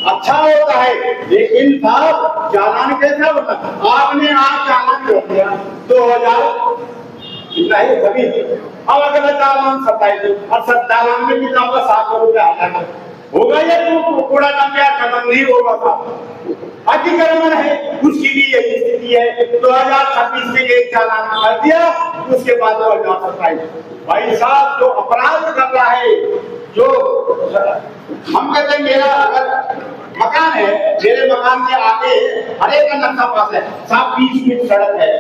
अच्छा होता है, लेकिन साहब चालान कैसा होता है? आपने आज चालान कर दिया 2000 नहीं सभी, अब अगला चालान 27 और चालान में कितना होगा? 700 रुपया आ होगा। ये तो कूड़ा का कदम नहीं होगा साहब। अतिक्रमण है, उसकी भी यही स्थिति है। 2026 में एक चालान कर दिया, उसके बाद 2027। भाई साहब जो अपराध कर रहा है, जो हम कहते हैं मेरा अगर मकान है, मेरे मकान के आगे हर एक का नक्शा पास है साहब, 20 फीट सड़क है,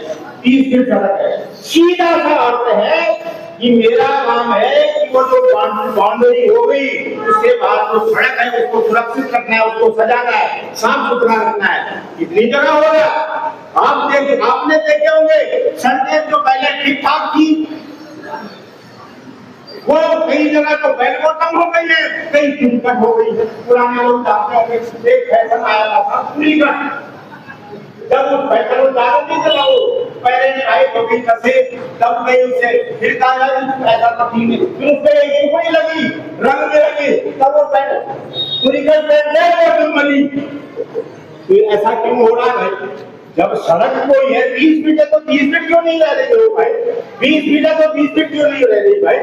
30 फीट सड़क है। सीधा सा अर्थ है कि मेरा काम है कि वो जो बाउंड्री हो गई उसके बाद जो सड़क है उसको सुरक्षित रखना है, उसको सजाना है, साफ सुथरा रखना है। इतनी जगह हो गया। आपने देखे होंगे सड़कें जो पहले ठीक ठाक थी, वो कई जगह तो बेल बॉटम हो गई है, कई टूट हो गई है। पुराने लोग जानते होंगे एक फैशन आया था पूरी कट, जब उस फैशन को ज्यादा नहीं चला, वो पहले आए कभी कसे तब गई उससे फिर कहा ऐसा तो ठीक है, फिर उस पर एक ऊपरी लगी रंग में लगी, तब वो पूरी कट बेल बॉटम बनी। तो ऐसा क्यों हो रहा है भाई? जब सड़क कोई है 30 फीट है तो 30 फीट क्यों नहीं रह रही हो भाई? 20 फीट है तो 20 फीट क्यों नहीं रह रही भाई?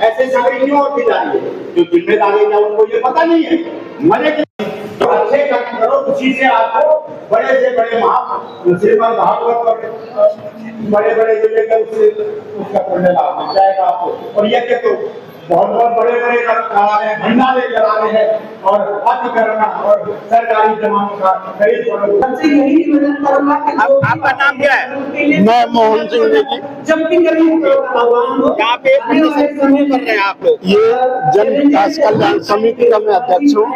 ऐसे सारी क्यों होती जा रही है? जो जिम्मेदारी है उनको ये पता नहीं है। मजे तो अच्छे काम करो, उसी से आपको बड़े से बड़े श्रीमद् भागवत और बड़े बड़े जो लेकर उसका पुण्य लाभ मिल जाएगा आपको। और यह तो बहुत बहुत बड़े बड़े भंडारे चला रहे हैं और अतिक्रमण और सरकारी जमानों का खरीद। आपका नाम क्या है? मैं मोहन सिंह जी। यहाँ पे कर रहे हैं आप लोग? ये जन विकास कल्याण समिति का मैं अध्यक्ष हूँ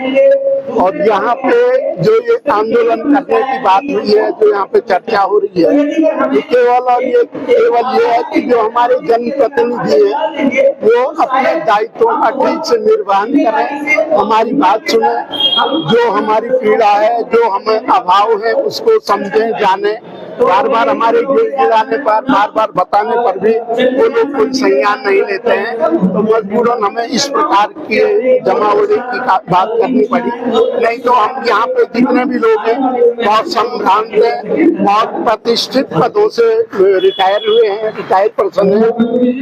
और यहाँ पे जो ये आंदोलन करने की बात हुई है, जो यहाँ पे चर्चा हो रही है, ये केवल ये है कि जो हमारे जनप्रतिनिधि है वो अपने दायित्वों का ठीक से निर्वहन करें, हमारी बात सुने, जो हमारी पीड़ा है, जो हमें अभाव है उसको समझें, जाने। बार बार हमारे गिराने पर, बार बार बताने पर भी वो लोग कोई संज्ञान नहीं लेते हैं, तो मजबूरन हमें इस प्रकार की जमावड़ी की बात करनी पड़ी। नहीं तो हम यहाँ पे जितने भी लोग हैं बहुत संभ्रांत हैं, बहुत प्रतिष्ठित पदों से रिटायर हुए हैं, रिटायर्ड पर्सन हैं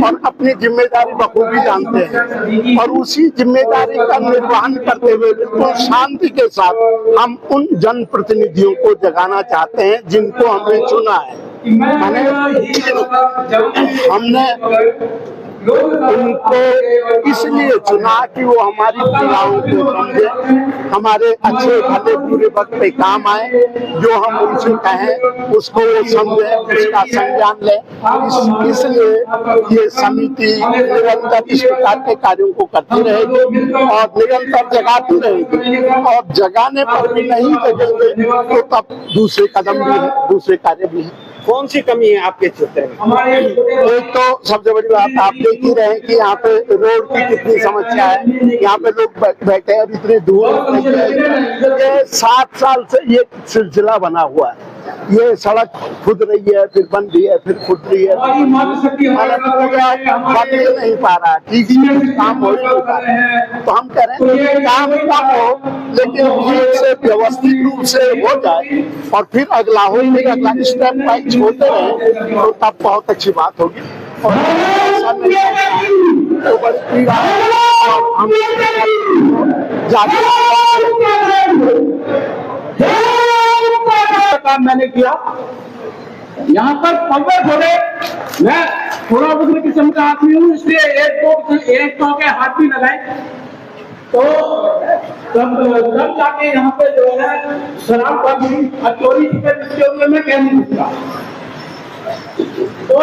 और अपनी जिम्मेदारी बखूबी जानते हैं और उसी जिम्मेदारी का निर्वहन करते हुए बिल्कुल शांति के साथ हम उन जनप्रतिनिधियों को जगाना चाहते हैं जिनको हमने चुना है। हमने उनको इसलिए चुना कि वो हमारी पीड़ाओं को समझे, हमारे अच्छे भले बुरे वक्त पे काम आए, जो हम उनसे कहें उसको वो समझे, उसका संज्ञान ले। इसलिए ये समिति निरंतर इस प्रकार के कार्यों को करती रहेगी और निरंतर जगाती रहेगी और जगाने पर भी नहीं जगेंगे तो तब दूसरे कदम भी है, दूसरे कार्य भी है। कौन सी कमी है आपके क्षेत्र में? एक तो सबसे बड़ी बात आप देख ही रहे हैं कि यहाँ पे रोड की कितनी समस्या है, यहाँ पे लोग बैठे हैं और इतनी दूर। ये 7 साल से ये सिलसिला बना हुआ है, ये सड़क खुद रही है, फिर बन रही है, फिर खुद रही है, नहीं पा रहा, ठीक से काम हो नहीं पा रहा। तो हम कह रहे हैं काम कम हो लेकिन ठीक से व्यवस्थित रूप से हो जाए और फिर अगला हो, फिर अगला स्टेप बाइज होते रहे तो तब बहुत अच्छी बात होगी। और ऐसा नहीं तो बड़ी पीड़ा और हम काम मैंने किया यहाँ पर थोड़े मैं थोड़ा बुजुर्ग किस्म का आदमी हूँ, इसलिए एक दो के हाथ भी लगाए तो तब जाके यहाँ पे जो है शराब पानी चोरी में कह नहीं सकता। तो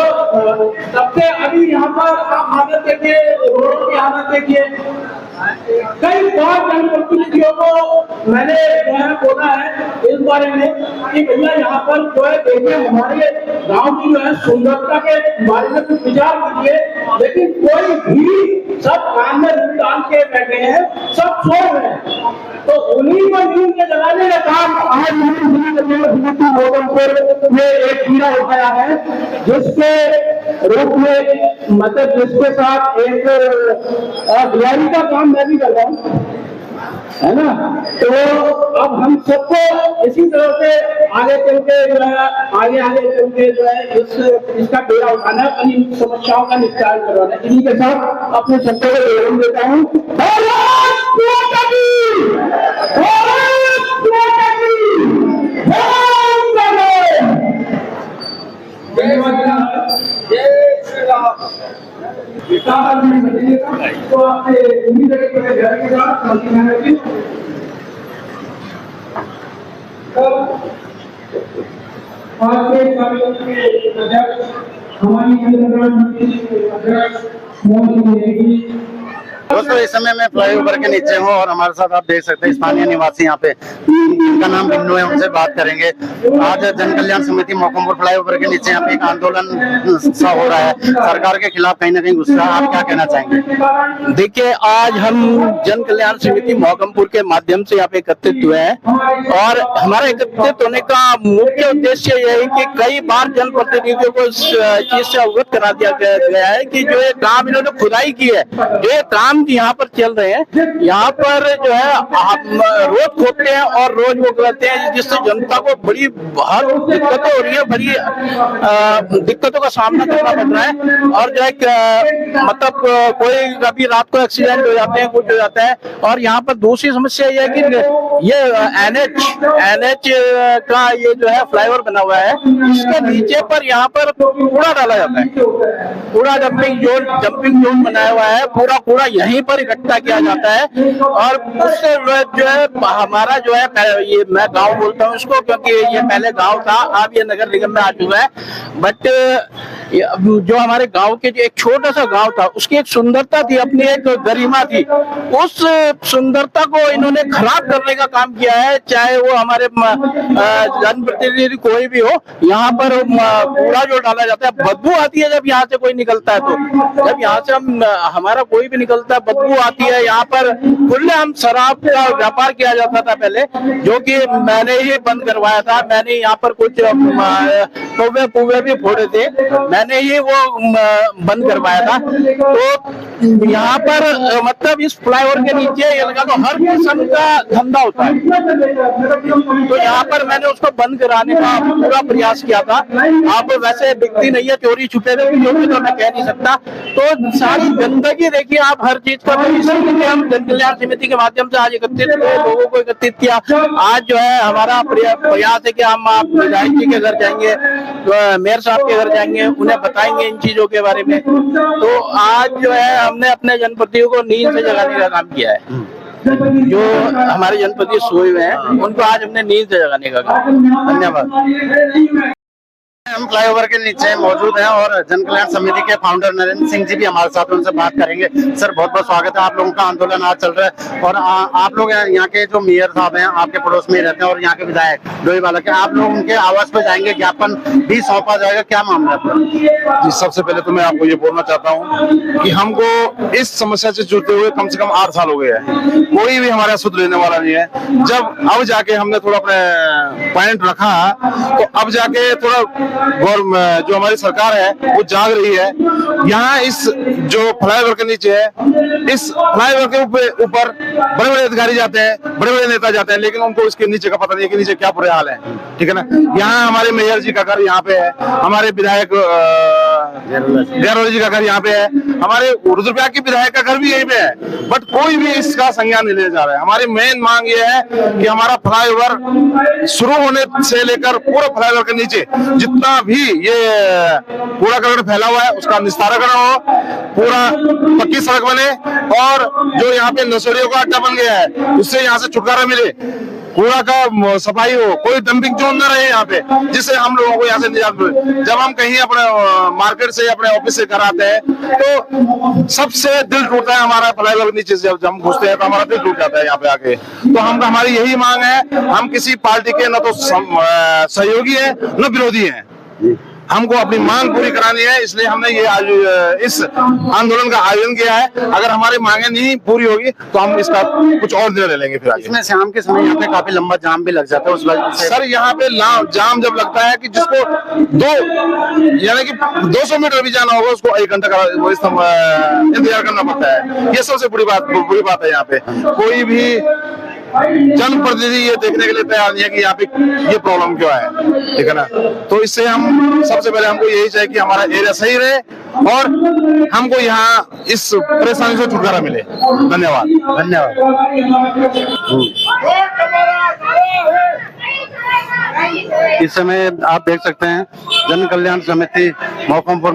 तब से अभी यहाँ पर आप हालत देखिए, रोड की हालत देखिए, कई बहुत जनप्रतिनिधियों को मैंने जो है बोला है इस बारे में कि भैया यहाँ पर जो है देखिए हमारे गांव की जो है सुंदरता के बारे में कुछ विचार कीजिए, लेकिन कोई भी सब काम में डाल के बैठे हैं, सब सो रहे हैं। तो उन्हीं को नींद के जगाने का काम आज में एक कीड़ा उठाया है, जिसके रूप में मतलब जिसके साथ एक दिवाली का काम मैं भी कर रहा हूँ, है ना। तो अब हम सबको इसी तरह से आगे चल के जो है आगे चल के जो है इसका बेड़ा उठाना है और इन समस्याओं का निपटान करवाना है। इन्हीं के साथ अपने शब्दों को विराम देता हूँ। भारत माता की! भारत माता की! जय श्री राम। तो आपसे उम्मीद है कि घर के साथ आज के कार्यक्रम के अध्यक्ष हमारी अध्यक्ष मोहन जी। दोस्तों इस समय मैं फ्लाईओवर के नीचे हूँ और हमारे साथ आप देख सकते हैं स्थानीय निवासी यहाँ पे, इनका नाम बिन्नू है, उनसे बात करेंगे। आज जन कल्याण समिति मोकमपुर फ्लाईओवर के नीचे यहाँ पे एक आंदोलन सा हो रहा है, सरकार के खिलाफ कहीं ना कहीं गुस्सा, आप क्या कहना चाहेंगे? देखिए, आज हम जन कल्याण समिति मोकमपुर के माध्यम से यहाँ पे एकत्रित हुए हैं और हमारा एकत्रित होने का मुख्य उद्देश्य यह है कि कई बार जनप्रतिनिधियों को इस चीज से अवगत करा दिया गया है कि जो ये काम इन्होंने खुदाई की है, जो ये काम यहाँ पर चल रहे हैं, यहाँ पर जो है रोज खोदते हैं और रोज वो करते हैं, जिससे जनता को बड़ी हर दिक्कतें हो रही है, बड़ी दिक्कतों का सामना करना पड़ रहा है। और जो है मतलब कोई कभी रात को एक्सीडेंट हो जाते हैं, कुछ हो जाता है। और यहाँ पर दूसरी समस्या ये है कि ये एनएच का ये जो है फ्लाईओवर बना हुआ है, इसके नीचे पर यहाँ पर कूड़ा डाला जाता है, कूड़ा जंपिंग जोन बनाया हुआ है, पूरा कूड़ा यहीं पर इकट्ठा किया जाता है। और उससे जो है हमारा जो है ये मैं गांव बोलता हूँ इसको, क्योंकि ये पहले गांव था, अब ये नगर निगम में आ चुका है। बट जो हमारे गांव के जो एक छोटा सा गांव था, उसकी एक सुंदरता थी, अपनी एक गरिमा थी, उस सुंदरता को इन्होंने खराब करने का काम किया है। चाहे वो हमारे जनप्रतिनिधि कोई भी हो, यहाँ पर कूड़ा जो डाला जाता है, बदबू आती है जब यहाँ से कोई निकलता है। तो जब यहाँ से हमारा कोई भी निकलता है, बदबू आती है। यहाँ पर खुलेआम शराब का व्यापार किया जाता था पहले, जो कि मैंने ही बंद करवाया था। मैंने यहाँ पर कुछ पुवे भी फोड़े थे, मैंने ही वो बंद करवाया था। तो यहाँ पर मतलब इस फ्लाईओवर के नीचे ये लगा तो हर किस्म का धंधा होता है, तो यहाँ पर मैंने उसको बंद कराने का पूरा प्रयास किया था। आप वैसे दिखती नहीं है, चोरी छुपे हुए तो मैं कह नहीं सकता। तो सारी गंदगी देखिए आप, हर चीज का। तो इसीलिए हम जन कल्याण समिति के माध्यम से आज एकत्रित हुए, लोगों को एकत्रित किया। आज जो है हमारा प्रयास है कि हम आप विधायक जी के घर जाएंगे, मेयर साहब के घर जाएंगे, उन्हें बताएंगे इन चीजों के बारे में। तो आज जो है हमने अपने जनप्रतिनिधियों को नींद से जगाने का काम किया है। जो हमारे जनप्रतिनिधि सोए हुए हैं, उनको आज हमने नींद से जगाने का काम। धन्यवाद। हम फ्लाईओवर के नीचे मौजूद हैं और जन कल्याण समिति के फाउंडर नरेंद्र सिंह जी भी हमारे साथ, उनसे बात करेंगे। सर बहुत बहुत स्वागत है, आप लोगों का आंदोलन आज चल रहा है और आप लोग यहाँ के जो मेयर साहब हैं, आपके पड़ोस में रहते हैं, और यहाँ के विधायक डोईवाला के, आप लोग उनके आवास पे जाएंगे, ज्ञापन भी सौंपा जाएगा, क्या मामला है? जी, सबसे पहले तो मैं आपको ये बोलना चाहता हूँ कि हमको इस समस्या से जूझते हुए कम से कम 8 साल हो गए हैं, कोई भी हमारा सुध लेने वाला नहीं है। जब अब जाके हमने थोड़ा अपने पॉइंट रखा, तो अब जाके थोड़ा जो हमारी सरकार है वो जाग रही है। यहाँ इस जो फ्लाईओवर के नीचे है, इस फ्लाईओवर के ऊपर बड़े बड़े अधिकारी जाते हैं, बड़े बड़े नेता जाते हैं, लेकिन उनको इसके नीचे का पता नहीं है कि नीचे क्या बुरे हाल है। ठीक है ना। यहाँ हमारे मेयर जी का घर यहाँ पे है, हमारे विधायक गैरोली जी का घर यहाँ पे है, हमारे रुद्रप्रयाग के विधायक का घर भी यहीं पे है, बट कोई भी इसका संज्ञान नहीं ले जा रहा है। हमारी मेन मांग ये है कि हमारा फ्लाईओवर शुरू होने से लेकर पूरा फ्लाईओवर के नीचे जितना भी ये कूड़ा करकट फैला हुआ है, उसका निस्तारण हो, पूरा पक्की सड़क बने, और जो यहाँ पे नशेड़ियों का अड्डा बन गया है उससे यहाँ से छुटकारा मिले, कूड़ा का सफाई हो, कोई डंपिंग जोन न रहे यहाँ पे, जिससे हम लोगों को यहाँ से निजात मिले। जब हम कहीं अपने मार्केट से, अपने ऑफिस से घर आते हैं, तो सबसे दिल टूटता है हमारा फ्लाईओवर के नीचे से। जब हम घुसते हैं तो हमारा दिल टूट जाता है यहाँ पे आके। तो हमारी यही मांग है, हम किसी पार्टी के न तो सहयोगी है न विरोधी है, हमको अपनी मांग पूरी करानी है, इसलिए हमने ये आज इस आंदोलन का आयोजन किया है। अगर हमारी मांगे नहीं पूरी होगी तो हम इसका कुछ और निर्णय ले लेंगे। फिर इसमें शाम के समय यहाँ पे काफी लंबा जाम भी लग जाता है, उस वजह से। सर यहाँ पे जाम जब लगता है कि जिसको यानी कि 200 मीटर भी जाना होगा, उसको 1 घंटा का इंतजार करना पड़ता है। ये सबसे बुरी बात है यहाँ पे। कोई भी जनप्रतिनिधि ये देखने के लिए तैयार नहीं है कि यहाँ पे ये प्रॉब्लम क्यों है, ठीक है ना। तो इससे हम सबसे पहले हमको यही चाहिए कि हमारा एरिया सही रहे और हमको यहाँ इस परेशानी से छुटकारा मिले। धन्यवाद। इस समय आप देख सकते हैं जन कल्याण समिति मौकमपुर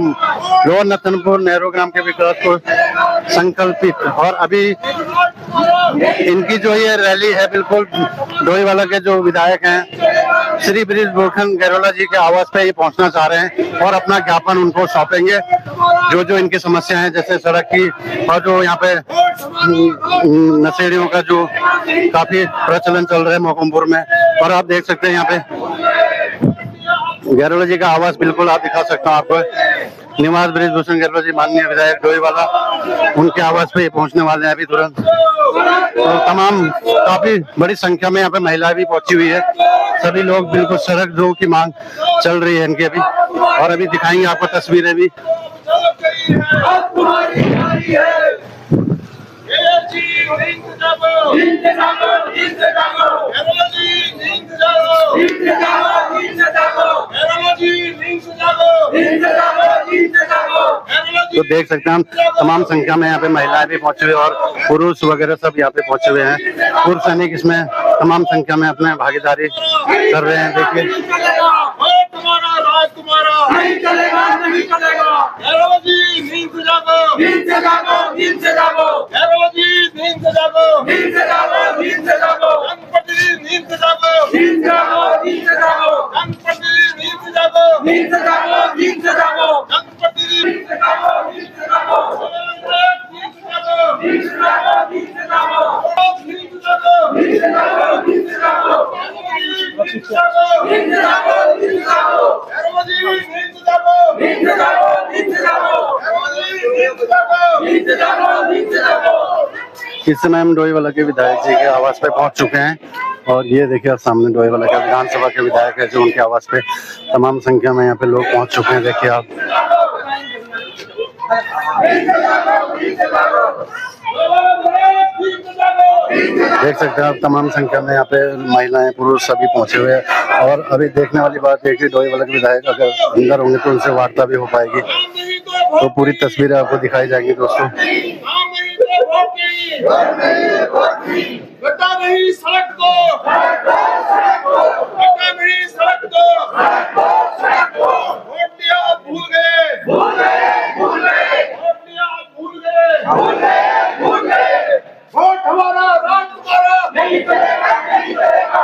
लोअर नथनपुर नेहरू ग्राम के विकास को संकल्पित, और अभी इनकी जो ये रैली है बिल्कुल डोईवाला के जो विधायक हैं श्री बृजभूषण गैरोला जी के आवास पे ये पहुंचना चाह रहे हैं और अपना ज्ञापन उनको सौंपेंगे। जो इनकी समस्या है जैसे सड़क की और जो यहाँ पे नशेड़ियों का जो काफी प्रचलन चल रहा है मौकमपुर में, और आप देख सकते हैं यहाँ पे गैरोला जी का आवास बिल्कुल आप दिखा सकता हूँ आपको। निवास बृजभूषण गैरोला जी माननीय विधायक डोईवाला, उनके आवास पे पहुंचने वाले हैं अभी तुरंत। तो तमाम काफी बड़ी संख्या में यहाँ पे महिलाएं भी पहुंची हुई है। सभी लोग बिल्कुल सड़क जो की मांग चल रही है इनकी अभी, और अभी दिखाएंगे आपको तस्वीरें भी। तो देख सकते हैं हम तमाम संख्या में यहाँ पे महिलाएं भी पहुंचे हुए और पुरुष वगैरह सब यहाँ पे पहुंचे हुए हैं। पूर्व सैनिक इसमें तमाम संख्या में अपने भागीदारी कर रहे हैं। देखिए इस समय हम डोईवाला के विधायक जी के आवास पे पहुंच चुके हैं, और ये देखिए सामने डोईवाला का विधानसभा के विधायक है जो उनके आवास पे तमाम संख्या में यहाँ पे लोग पहुंच चुके हैं। देखिए आप देख सकते हैं आप तमाम संख्या में यहाँ पे महिलाएं पुरुष सभी पहुंचे हुए हैं। और अभी देखने वाली बात है कि डोईवाला के विधायक अगर अंदर होंगे तो उनसे वार्ता भी हो पाएगी, तो पूरी तस्वीरें आपको दिखाई जाएंगी दोस्तों। सड़क को वोट दिया भूल गए। वोट हमारा राज तुम्हारा नहीं चलेगा, नहीं चलेगा।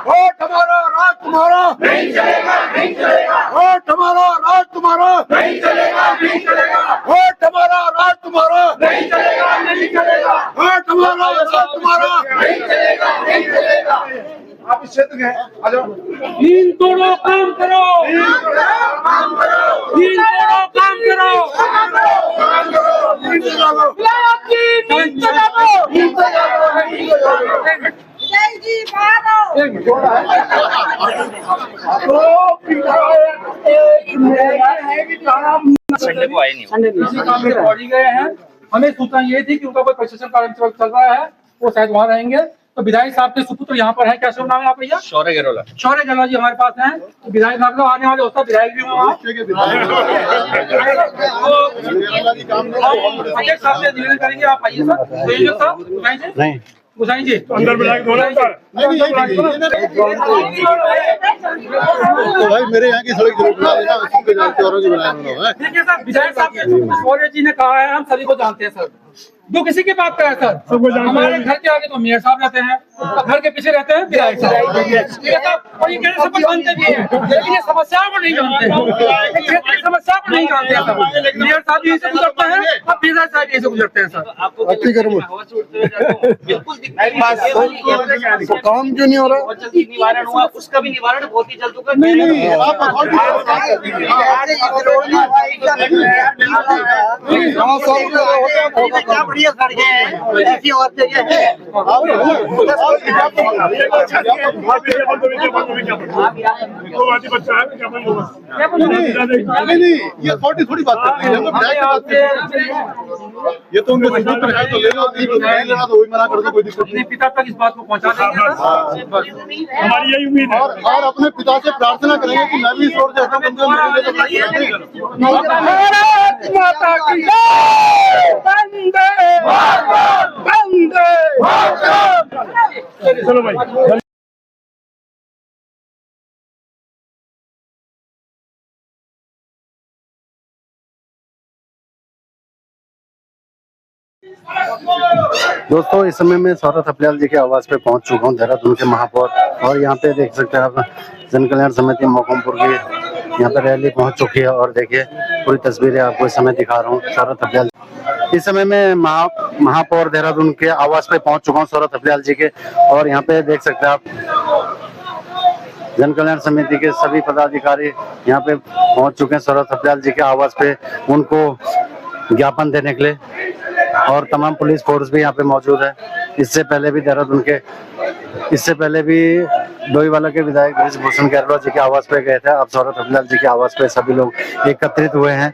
वोट हमारा राज तुम्हारा नहीं चलेगा, नहीं चलेगा। वोट हमारा राज तुम्हारा नहीं चलेगा, नहीं चलेगा। वोट हमारा राज तुम्हारा नहीं चलेगा, नहीं चलेगा। वोट हमारा राज तुम्हारा नहीं चलेगा, नहीं चलेगा। आप इस क्षेत्र के आ जाओ। इन दोनों काम करो, इन दोनों काम करो। जय जी भारत। संडे को आए नहीं गए हैं। हमें सूचना ये थी कि उनका कोई प्रशासन कार्य चल रहा है, वो शायद वहाँ रहेंगे। तो विधायक साहब के सुपुत्र यहाँ पर है, क्या शुभ नाम है आप भैया? शौर्य गैरोला जी हमारे पास हैं। तो विधायक साहब लोग आने वाले होता, विधायक भी वहाँ अध्यक्ष साहब से निवेदन करेंगे, आप आइए सर। नहीं गुसाई जी अंदर विधायक तो भाई मेरे यहाँ की सड़क जरूर बना देना, देखिए सर, विधायक साहब के शौर्य जी ने कहा है, हम सभी को जानते हैं सर, जो किसी की बात करे सर, हमारे घर के आगे तो मेयर साहब रहते हैं, तो घर के पीछे रहते हैं विधायक साहब, और ये कहने सब जानते भी हैं, लेकिन ये समस्याओं को नहीं जानते, समस्या को नहीं जानते हैं सर। मेयर साहब यही से गुजरते हैं और विधायक साहब यही से गुजरते हैं सर। काम क्यों नहीं हो रहा? निवारण हुआ, उसका भी निवारण बहुत ही जल्द होगा। नहीं क्या बढ़िया सड़कें हैं, ऐसी और जगह है। नहीं, ये थोड़ी बात करते हैं, ये तो उनके सुपुत्र है, तो ले लो, नहीं लेना तो वही मना कर दो, कोई दिक्कत नहीं। पिता तक इस बात को पहुंचा देंगे। हमारी यही उम्मीद है और अपने पिता से प्रार्थना करेंगे कि मैं भी इस ओर से ऐसा बंदे मिले तो भारत माता की जय, वंदे मातरम, वंदे मातरम। चलो भाई। दोस्तों, इस समय मैं सौरभ थपलियाल जी के आवास पे पहुंच चुका हूं, देहरादून के महापौर, और यहाँ पे देख सकते हैं आप जन कल्याण समिति मोकमपुर की यहाँ पे रैली पहुंच चुकी है। और देखिए पूरी तस्वीरें आपको इस समय दिखा रहा हूँ। सौरभ थपलियाल इस समय मैं महापौर देहरादून के आवास पे पहुंच चुका हूँ, सौरभ थपलियाल जी के, और यहाँ पे देख सकते हैं आप जन कल्याण समिति के सभी पदाधिकारी यहाँ पे पहुंच चुके हैं सौरभ थपलियाल जी के आवास पे उनको ज्ञापन देने के लिए, और तमाम पुलिस फोर्स भी यहाँ पे मौजूद है। इससे पहले भी डोईवाला के विधायक ब्रिजभूषण गहलोत जी के आवास पे गए थे। अब सौरभ थपलियाल जी के आवास पे सभी लोग एकत्रित हुए हैं।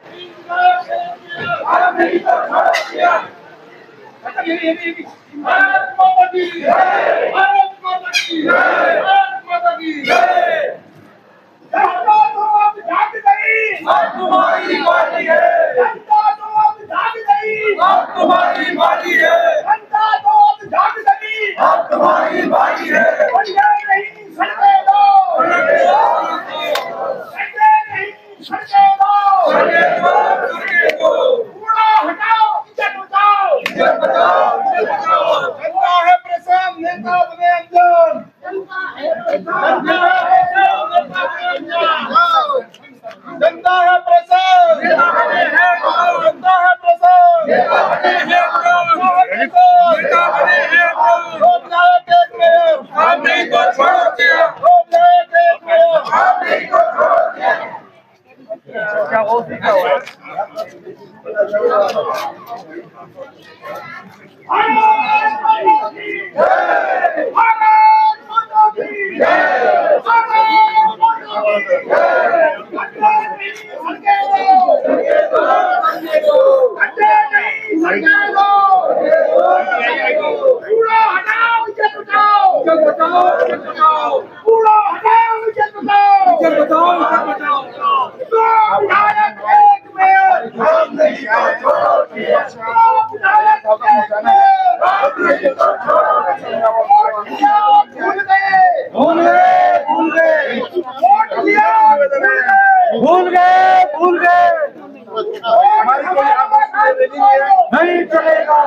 भूल गए नहीं चलेगा।